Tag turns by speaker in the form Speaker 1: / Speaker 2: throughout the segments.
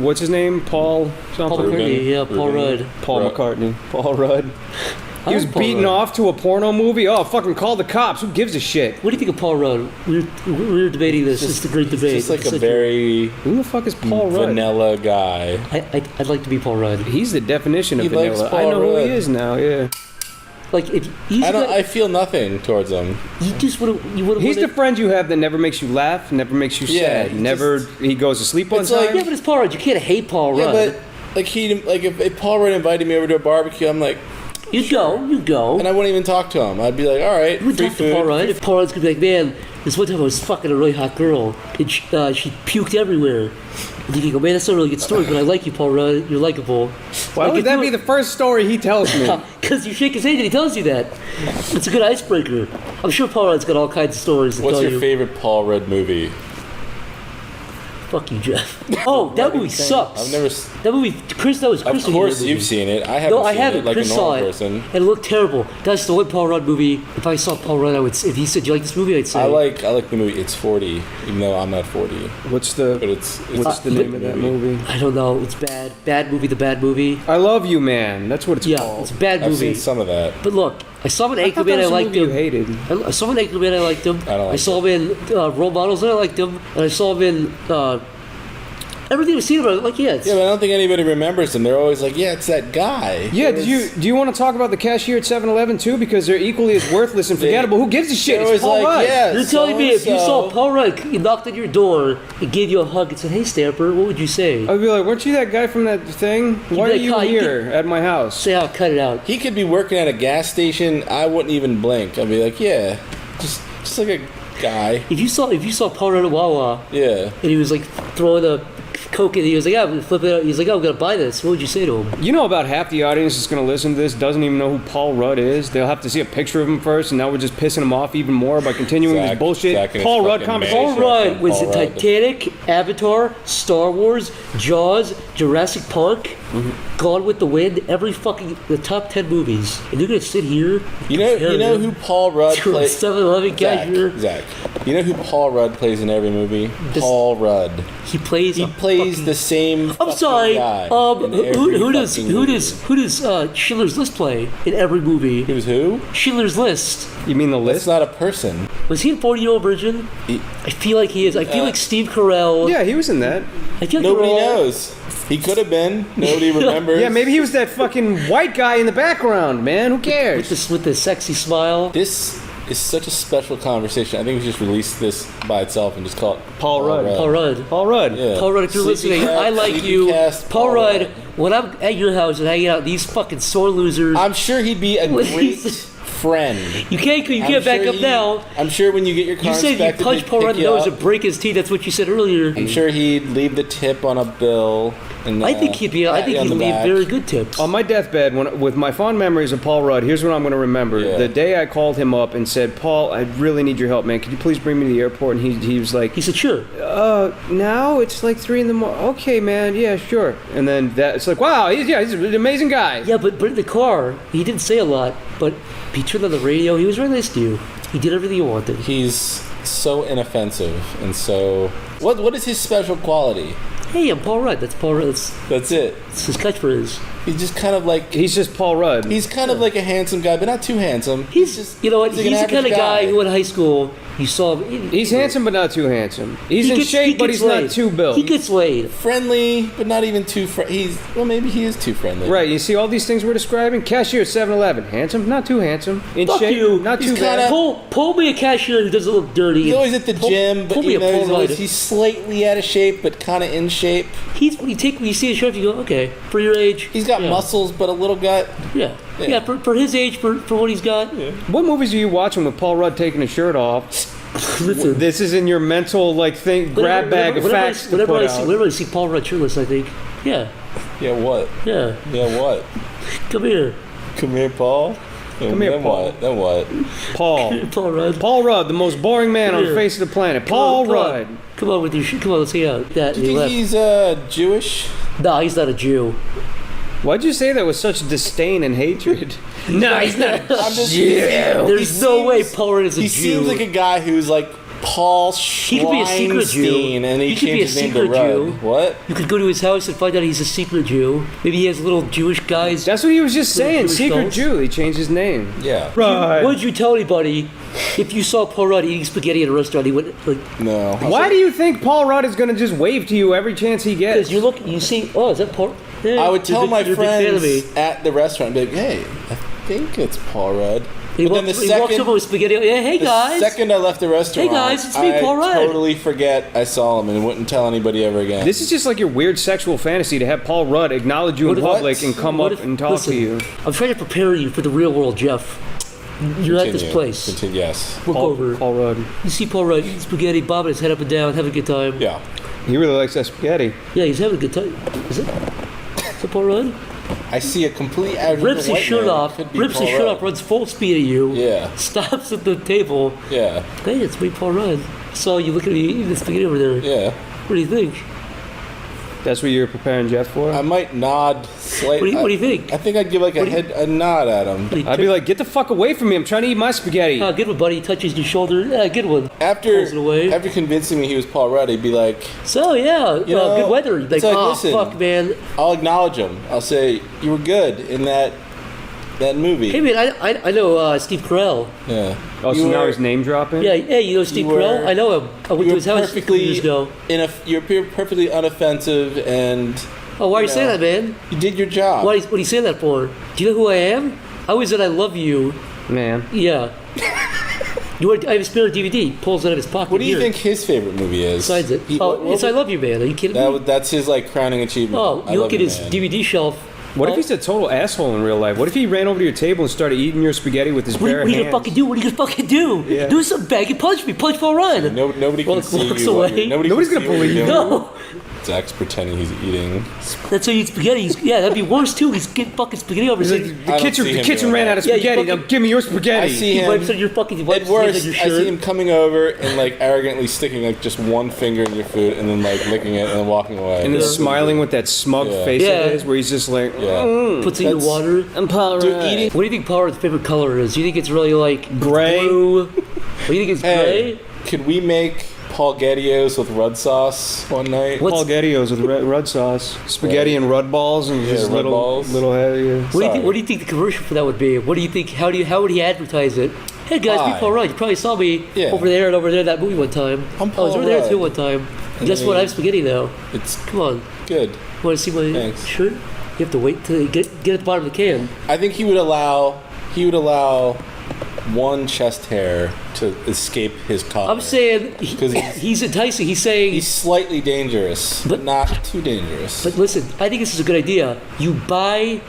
Speaker 1: What's his name? Paul something?
Speaker 2: Paul McCartney, yeah, Paul Rudd.
Speaker 1: Paul McCartney. Paul Rudd. He was beaten off to a porno movie? Oh, fucking call the cops. Who gives a shit?
Speaker 2: What do you think of Paul Rudd? We were debating this. It's the great debate.
Speaker 3: He's like a very...
Speaker 1: Who the fuck is Paul Rudd?
Speaker 3: Vanilla guy.
Speaker 2: I'd like to be Paul Rudd.
Speaker 1: He's the definition of
Speaker 3: He likes
Speaker 1: vanilla.
Speaker 3: Paul
Speaker 1: I know
Speaker 3: Rudd.
Speaker 1: who he is now, yeah.
Speaker 2: Like, if he's
Speaker 3: I feel nothing towards him.
Speaker 2: You just would have...
Speaker 1: He's the friend you have that never makes you laugh, never makes you sad. He goes to sleep on time.
Speaker 2: Yeah, but it's Paul Rudd. You can't hate Paul Rudd.
Speaker 3: Yeah, but like if Paul Rudd invited me over to a barbecue, I'm like...
Speaker 2: You go.
Speaker 3: And I wouldn't even talk to him. I'd be like, all right,
Speaker 2: You would talk to Paul Rudd. If Paul Rudd's gonna be like, man, this one time I was fucking a really hot girl, and she puked everywhere. And you can go, man, that's not a really good story, but I like you, Paul Rudd. You're likable.
Speaker 1: Why would that be the first story he tells me?
Speaker 2: Because you shake his hand and he tells you that. It's a good icebreaker. I'm sure Paul Rudd's got all kinds of stories to tell you.
Speaker 3: What's your favorite Paul Rudd movie?
Speaker 2: Fuck you, Jeff. Oh, that movie sucks.
Speaker 3: I've never...
Speaker 2: That movie, Chris, that was Chris.
Speaker 3: Of course you've seen it. I haven't
Speaker 2: No, I
Speaker 3: seen
Speaker 2: haven't.
Speaker 3: it like
Speaker 2: Chris
Speaker 3: a normal
Speaker 2: saw it,
Speaker 3: person.
Speaker 2: and it looked terrible. That's the one Paul Rudd movie. If I saw Paul Rudd, if he said, "Do you like this movie?" I'd say,
Speaker 3: I like the movie It's 40, even though I'm not 40.
Speaker 1: What's the name of that movie?
Speaker 2: I don't know. It's bad. Bad movie. The bad movie.
Speaker 1: I Love You, Man. That's what it's called.
Speaker 2: Yeah, it's a bad movie.
Speaker 3: I've seen some of that.
Speaker 2: But look, I saw him in
Speaker 1: thought
Speaker 2: Anchorman.
Speaker 1: that was
Speaker 2: I
Speaker 1: a
Speaker 2: liked
Speaker 1: movie
Speaker 2: him.
Speaker 1: you hated.
Speaker 2: I saw him in Anchorman. I liked him.
Speaker 3: I
Speaker 2: saw him in Role Models. And I liked him. And I saw him in everything I've seen about it. Like, yeah,
Speaker 3: but I don't think anybody remembers them. They're always like, yeah, it's that guy.
Speaker 1: Yeah, do you want to talk about the cashier at 7-Eleven too? Because they're equally as worthless and forgettable. Who gives a shit?
Speaker 3: They're
Speaker 1: It's
Speaker 3: always
Speaker 1: Paul
Speaker 3: like,
Speaker 1: Rudd.
Speaker 3: yeah.
Speaker 2: You're telling me if you
Speaker 3: So-and-so.
Speaker 2: saw Paul Rudd, he knocked on your door and gave you a hug and said, "Hey, Stamper," what would you say?
Speaker 1: I'd be like, weren't you that guy from that thing? Why
Speaker 2: be
Speaker 1: are
Speaker 2: like,
Speaker 1: you
Speaker 2: "Hi, you
Speaker 1: here at my house?
Speaker 2: Say, "I'll cut it out."
Speaker 3: He could be working at a gas station. I wouldn't even blink. I'd be like, yeah, just like a guy.
Speaker 2: If you saw Paul Rudd at Wawa,
Speaker 3: Yeah.
Speaker 2: and he was like throwing a Coke, and he was like, "Yeah, I'm gonna flip it out." He's like, "Oh, I'm gonna buy this." What would you say to him?
Speaker 1: You know about half the audience that's going to listen to this doesn't even know who Paul Rudd is. They'll have to see a picture of him first, and now we're just pissing him off even more by continuing this bullshit. Paul Rudd conversation.
Speaker 2: Paul Rudd was in Titanic, Avatar, Star Wars, Jaws, Jurassic Park, Gone with the Wind, the top 10 movies, and you're gonna sit here.
Speaker 3: You know who Paul Rudd plays?
Speaker 2: 7-Eleven cashier.
Speaker 3: Zach. You know who Paul Rudd plays in every movie? Paul Rudd.
Speaker 2: He plays
Speaker 3: the same.
Speaker 2: I'm sorry.
Speaker 3: Guy
Speaker 2: Who does Schindler's List play in every movie?
Speaker 3: Who's who?
Speaker 2: Schindler's List.
Speaker 1: You mean the
Speaker 3: That's
Speaker 1: list?
Speaker 3: not a person.
Speaker 2: Was he in 40-Year-Old Virgin? I feel like he is. I feel like Steve Carell.
Speaker 1: Yeah, he was in that.
Speaker 2: I feel like
Speaker 3: Nobody
Speaker 2: they're all-
Speaker 3: knows. He could have been. Nobody remembers.
Speaker 1: Yeah, maybe he was that fucking white guy in the background, man. Who cares?
Speaker 2: with the sexy smile.
Speaker 3: This is such a special conversation. I think we should just release this by itself and just call it
Speaker 1: Paul Rudd.
Speaker 2: Paul Rudd.
Speaker 1: Paul Rudd.
Speaker 3: Yeah.
Speaker 2: Paul Rudd, if you're listening,
Speaker 3: Sleepycast,
Speaker 2: I like you.
Speaker 3: Sleepycast,
Speaker 2: Paul Rudd, when I'm at your house and hanging out, these fucking sore losers.
Speaker 3: I'm sure he'd be a
Speaker 2: What
Speaker 3: great
Speaker 2: is-
Speaker 3: friend.
Speaker 2: You can't back up now.
Speaker 3: I'm sure when you get your car
Speaker 2: You said
Speaker 3: inspected,
Speaker 2: you punch
Speaker 3: they'd
Speaker 2: Paul
Speaker 3: pick
Speaker 2: Rudd in
Speaker 3: you
Speaker 2: the nose
Speaker 3: up.
Speaker 2: and break his teeth. That's what you said earlier.
Speaker 3: I'm sure he'd leave the tip on a bill. And,
Speaker 2: I think he'd leave very good tips.
Speaker 1: On my deathbed, with my fond memories of Paul Rudd, here's what I'm going to remember.
Speaker 3: Yeah.
Speaker 1: The day I called him up and said, "Paul, I really need your help, man. Could you please bring me to the airport?" And he was like,
Speaker 2: He said, "Sure."
Speaker 1: now it's like 3 a.m. Okay, man. Yeah, sure. And then it's like, wow, he's an amazing guy.
Speaker 2: Yeah, but in the car, he didn't say a lot. But he turned on the radio. He was very nice to you. He did everything you wanted.
Speaker 3: He's so inoffensive and so. What is his special quality?
Speaker 2: Hey, I'm Paul Rudd. That's Paul Rudd.
Speaker 3: That's it.
Speaker 2: That's his catchphrase.
Speaker 3: He's just kind of like.
Speaker 1: He's just Paul Rudd.
Speaker 3: He's kind of like a handsome guy, but not too handsome.
Speaker 2: He's
Speaker 3: just.
Speaker 2: You know what?
Speaker 3: He's, like
Speaker 2: He's
Speaker 3: an
Speaker 2: the kind of
Speaker 3: average
Speaker 2: guy who in high school you saw him.
Speaker 1: He's handsome, but not too handsome. He's
Speaker 2: He
Speaker 1: in
Speaker 2: gets- he
Speaker 1: shape, but
Speaker 2: gets
Speaker 1: he's
Speaker 2: laid.
Speaker 1: not too built.
Speaker 2: He gets laid.
Speaker 3: Friendly, but not even too maybe he is too friendly.
Speaker 1: Right, you see all these things we're describing? Cashier at 7-Eleven. Handsome, not too handsome. In
Speaker 2: Fuck
Speaker 1: shape,
Speaker 2: you.
Speaker 1: not
Speaker 3: He's
Speaker 1: too bad.
Speaker 2: Pull me a cashier who doesn't look dirty.
Speaker 3: He's always at the gym, but
Speaker 2: pull me
Speaker 3: you
Speaker 2: a
Speaker 3: know,
Speaker 2: Paul Rudd.
Speaker 3: he's slightly out of shape, but kind of in shape.
Speaker 2: When you see a shirt, you go, okay, for your age.
Speaker 3: He's got
Speaker 2: yeah.
Speaker 3: muscles, but a little gut.
Speaker 2: Yeah. Yeah, for his age, for what he's got. Yeah.
Speaker 1: What movies are you watching with Paul Rudd taking his shirt off?
Speaker 2: Listen.
Speaker 1: This is in your mental grab bag of facts to put out.
Speaker 2: Whenever I see Paul Rudd shirtless, I think, yeah.
Speaker 3: Yeah, what?
Speaker 2: Yeah.
Speaker 3: Yeah, what?
Speaker 2: Come here.
Speaker 3: Come here, Paul.
Speaker 1: Come here,
Speaker 3: then
Speaker 1: Paul.
Speaker 3: What? Then what?
Speaker 1: Paul.
Speaker 2: Paul Rudd.
Speaker 1: Paul Rudd, the most boring man on the
Speaker 2: Here.
Speaker 1: face of the planet. Paul Rudd.
Speaker 2: Come on with your shit. Come on, let's hang out. That
Speaker 3: Do you think he's Jewish?
Speaker 2: No, he's not a Jew.
Speaker 1: Why'd you say that with such disdain and hatred? No, he's not a
Speaker 3: I'm just-
Speaker 1: Jew.
Speaker 2: There's no way Paul Rudd is a
Speaker 3: He
Speaker 2: Jew.
Speaker 3: seems like a guy who's like Paul
Speaker 2: He could be a secret Jew.
Speaker 3: Schweinstein, and he
Speaker 2: He could be a
Speaker 3: changed his name to
Speaker 2: secret
Speaker 3: Rudd.
Speaker 2: Jew.
Speaker 3: What?
Speaker 2: You could go to his house and find out he's a secret Jew. Maybe he has little Jewish guys.
Speaker 1: That's what he was just saying.
Speaker 2: Jewish
Speaker 1: Secret
Speaker 2: dolls.
Speaker 1: Jew. He changed his name.
Speaker 3: Yeah.
Speaker 1: Right.
Speaker 2: What would you tell anybody if you saw Paul Rudd eating spaghetti at a restaurant? He wouldn't like.
Speaker 3: No.
Speaker 1: Why do you think Paul Rudd is going to just wave to you every chance he gets?
Speaker 2: Because you look, you see. Oh, is that Paul? Yeah,
Speaker 3: I would tell my
Speaker 2: you're a big fan of me.
Speaker 3: friends at the restaurant, be like, hey, I think it's Paul Rudd.
Speaker 2: He
Speaker 3: But
Speaker 2: walks,
Speaker 3: then the
Speaker 2: he walks
Speaker 3: second,
Speaker 2: over with spaghetti. Yeah, hey guys.
Speaker 3: the second I left the restaurant,
Speaker 2: Hey, guys, it's me, Paul Rudd.
Speaker 3: I totally forget I saw him and wouldn't tell anybody ever again.
Speaker 1: This is just like your weird sexual fantasy to have Paul Rudd acknowledge you in
Speaker 3: What?
Speaker 1: public and come
Speaker 2: What
Speaker 1: up
Speaker 2: if-
Speaker 1: and talk
Speaker 2: listen,
Speaker 1: to you.
Speaker 2: I'm trying to prepare you for the real world, Jeff. You're at this place.
Speaker 3: Continue, yes.
Speaker 2: Look over.
Speaker 1: Paul Rudd.
Speaker 2: You see Paul Rudd eating spaghetti, bobbing his head up and down, having a good time.
Speaker 3: Yeah.
Speaker 1: He really likes that spaghetti.
Speaker 2: Yeah, he's having a good time. Is that Paul Rudd?
Speaker 3: I see a complete average
Speaker 2: Rips his
Speaker 3: white
Speaker 2: shirt
Speaker 3: man.
Speaker 2: off,
Speaker 3: Could be
Speaker 2: rips
Speaker 3: Paul
Speaker 2: his shirt
Speaker 3: Rudd.
Speaker 2: off, runs full speed at you.
Speaker 3: Yeah.
Speaker 2: Stops at the table.
Speaker 3: Yeah.
Speaker 2: Hey, it's me, Paul Rudd. So you look at me eating the spaghetti over there.
Speaker 3: Yeah.
Speaker 2: What do you think?
Speaker 1: That's what you're preparing Jeff for?
Speaker 3: I might nod slightly.
Speaker 2: What do you think?
Speaker 3: I think I'd give like a nod at him.
Speaker 1: I'd be like, get the fuck away from me. I'm trying to eat my spaghetti.
Speaker 2: Oh, good one, buddy. He touches your shoulder. Yeah, good one.
Speaker 3: After
Speaker 2: Pulls it away.
Speaker 3: after convincing me he was Paul Rudd, he'd be like,
Speaker 2: So, yeah,
Speaker 3: You know,
Speaker 2: good weather. You'd be
Speaker 3: it's
Speaker 2: like,
Speaker 3: like,
Speaker 2: oh,
Speaker 3: listen.
Speaker 2: fuck, man.
Speaker 3: I'll acknowledge him. I'll say, you were good in that movie.
Speaker 2: Hey, man, I know Steve Carell.
Speaker 3: Yeah.
Speaker 1: Oh,
Speaker 3: You
Speaker 1: so now
Speaker 3: were-
Speaker 1: he's name dropping?
Speaker 2: Yeah, hey, you know Steve
Speaker 3: You were-
Speaker 2: Carell? I know him. I went to
Speaker 3: You're
Speaker 2: his house a couple years ago.
Speaker 3: you're perfectly unoffensive, and
Speaker 2: Oh, why are you
Speaker 3: you
Speaker 2: saying
Speaker 3: know.
Speaker 2: that, man?
Speaker 3: you did your job.
Speaker 2: What are you saying that for? Do you know who I am? I always said I love you.
Speaker 1: Man.
Speaker 2: Yeah. I have a spare DVD. Pulls it out of his pocket.
Speaker 3: What do you
Speaker 2: here.
Speaker 3: think his favorite movie is?
Speaker 2: Besides it. It's I Love You, man. Are you kidding me?
Speaker 3: That's his like crowning achievement.
Speaker 2: Oh,
Speaker 3: I
Speaker 2: you
Speaker 3: love
Speaker 2: look at
Speaker 3: you,
Speaker 2: his
Speaker 3: man.
Speaker 2: DVD shelf.
Speaker 1: What
Speaker 2: Oh,
Speaker 1: if he's a total asshole in real life? What if he ran over to your table and started eating your spaghetti with his bare
Speaker 2: What are you gonna
Speaker 1: hands?
Speaker 2: fucking do? What are you gonna fucking do?
Speaker 1: Yeah.
Speaker 2: Do something bad. You punch me. Punch Paul Rudd.
Speaker 3: Nobody can see
Speaker 2: walks
Speaker 3: you.
Speaker 2: away.
Speaker 1: Nobody's gonna believe you.
Speaker 2: No.
Speaker 3: Zach's pretending he's eating.
Speaker 2: That's how you eat spaghetti. Yeah, that'd be worse too. He's getting fucking spaghetti over
Speaker 1: He's
Speaker 2: his
Speaker 1: like,
Speaker 2: head.
Speaker 1: the
Speaker 3: I don't
Speaker 1: kitchen,
Speaker 3: see
Speaker 1: the
Speaker 3: him
Speaker 1: kitchen
Speaker 3: doing
Speaker 1: ran
Speaker 3: that.
Speaker 1: out of
Speaker 2: Yeah, you
Speaker 1: spaghetti.
Speaker 2: fucking-
Speaker 1: Now give me your spaghetti.
Speaker 3: I see
Speaker 2: He
Speaker 3: him.
Speaker 2: wipes on your fucking. He wipes
Speaker 3: At
Speaker 2: his hands
Speaker 3: worst,
Speaker 2: on your
Speaker 3: I
Speaker 2: shirt.
Speaker 3: see him coming over and like arrogantly sticking like just one finger in your food and then like licking it and then walking away.
Speaker 1: and then smiling with that smug
Speaker 3: Yeah.
Speaker 1: face
Speaker 2: Yeah.
Speaker 1: of his, where he's just like,
Speaker 3: Yeah.
Speaker 2: Puts it in the
Speaker 3: That's-
Speaker 2: water.
Speaker 1: I'm Paul
Speaker 3: Dude,
Speaker 1: Rudd."
Speaker 3: eating-
Speaker 2: What do you think Paul Rudd's favorite color is? Do you think it's really like
Speaker 1: Gray?
Speaker 2: blue? What do you think it's
Speaker 3: Hey,
Speaker 2: gray?
Speaker 3: could we make Paulgettios with Rudd sauce one night?
Speaker 2: What-
Speaker 1: Paul Gettios with Rudd sauce, spaghetti and Rudd balls, and his
Speaker 3: Rudd
Speaker 1: little
Speaker 3: balls.
Speaker 1: little head. Yeah.
Speaker 2: What do you
Speaker 3: Sorry.
Speaker 2: think? What do you think the commercial for that would be? What do you think? How would he advertise it? Hey guys,
Speaker 3: Hi.
Speaker 2: be Paul Rudd. You probably saw me
Speaker 3: Yeah.
Speaker 2: over there and over there in that movie one time.
Speaker 3: I'm
Speaker 2: I
Speaker 3: Paul
Speaker 2: was over there
Speaker 3: Rudd.
Speaker 2: too one time.
Speaker 3: And
Speaker 2: Guess
Speaker 3: then
Speaker 2: what?
Speaker 3: he-
Speaker 2: I have spaghetti now.
Speaker 3: It's
Speaker 2: Come on.
Speaker 3: good.
Speaker 2: Want to see my
Speaker 3: Thanks.
Speaker 2: shirt? You have to wait to get at the bottom of the can.
Speaker 3: I think he would allow one chest hair to escape his collar.
Speaker 2: I'm saying
Speaker 3: 'Cause
Speaker 2: he's enticing. He's saying.
Speaker 3: He's slightly dangerous, but
Speaker 2: But-
Speaker 3: not too dangerous.
Speaker 2: But listen, I think this is a good idea. You buy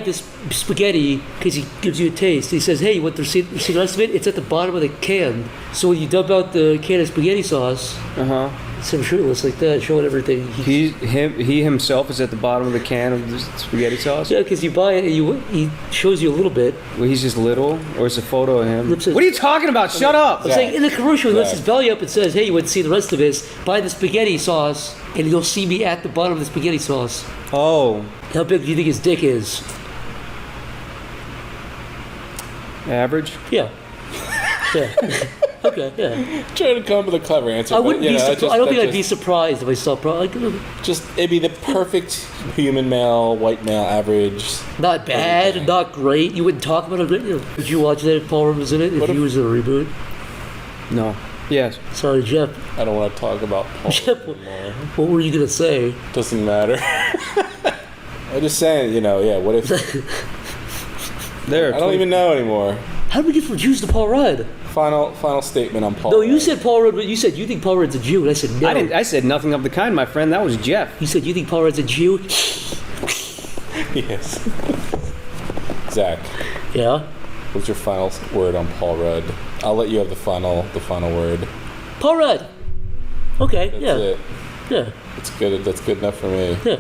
Speaker 2: this spaghetti because he gives you a taste. He says, "Hey, you want to see the rest of it? It's at the bottom of the can." So when you dump out the can of spaghetti sauce,
Speaker 1: Uh huh.
Speaker 2: it's him shirtless like that, showing everything.
Speaker 1: He himself is at the bottom of the can of the spaghetti sauce.
Speaker 2: Yeah, because you buy it and he shows you a little bit.
Speaker 1: Well, he's just little, or it's a photo of him.
Speaker 2: Lips is-
Speaker 1: What are you talking about? Shut up!
Speaker 2: I'm saying in the commercial, he lifts
Speaker 3: Zach.
Speaker 2: his belly up and says, "Hey, you want to see the rest of this? Buy the spaghetti sauce, and you'll see me at the bottom of the spaghetti sauce."
Speaker 1: Oh,
Speaker 2: How big do you think his dick is?
Speaker 1: average.
Speaker 2: Yeah. Yeah. Okay. Yeah.
Speaker 3: Trying to come up with a clever answer.
Speaker 2: I
Speaker 3: but,
Speaker 2: wouldn't
Speaker 3: you
Speaker 2: be.
Speaker 3: know,
Speaker 2: I don't think I'd be
Speaker 3: just,
Speaker 2: surprised if I saw.
Speaker 3: just it'd be the perfect human male, white male average.
Speaker 2: Not bad,
Speaker 3: Okay.
Speaker 2: not great. You wouldn't talk about it. Would you watch that if Paul Rudd was in it? If
Speaker 3: What
Speaker 2: he
Speaker 3: if-
Speaker 2: was in a reboot?
Speaker 1: No. Yes.
Speaker 2: Sorry, Jeff.
Speaker 3: I don't want to talk about Paul
Speaker 2: Jeff,
Speaker 3: anymore.
Speaker 2: what were you gonna say?
Speaker 3: Doesn't matter. I'm just saying, yeah. What if
Speaker 1: There.
Speaker 3: I don't even know anymore?
Speaker 2: How did we get from Jews to Paul Rudd?
Speaker 3: Final statement on Paul.
Speaker 2: No, you
Speaker 3: Rudd.
Speaker 2: said Paul Rudd. But you said you think Paul Rudd's a Jew, and I said no.
Speaker 1: I didn't. I said nothing of the kind, my friend. That was Jeff.
Speaker 2: You said you think Paul Rudd's a Jew.
Speaker 3: Yes. Zach,
Speaker 2: Yeah.
Speaker 3: what's your final word on Paul Rudd? I'll let you have the final word.
Speaker 2: Paul Rudd. Okay.
Speaker 3: That's
Speaker 2: yeah.
Speaker 3: it.
Speaker 2: Yeah.
Speaker 3: It's good. That's good enough for me.
Speaker 2: Yeah.